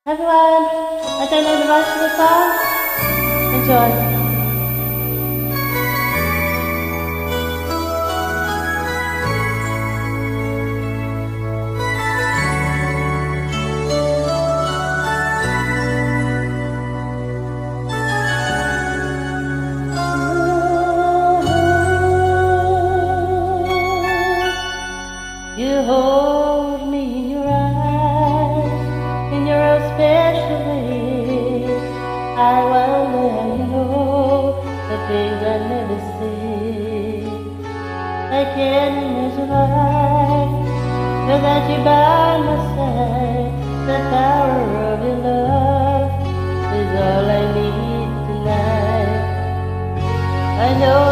Everyone, I don't know the rest of the song. Enjoy. You hold me in your eyes, in your own special way. I will let you know the things I never say. I can't imagine life without you by my side. The power of your love is all I need tonight. I know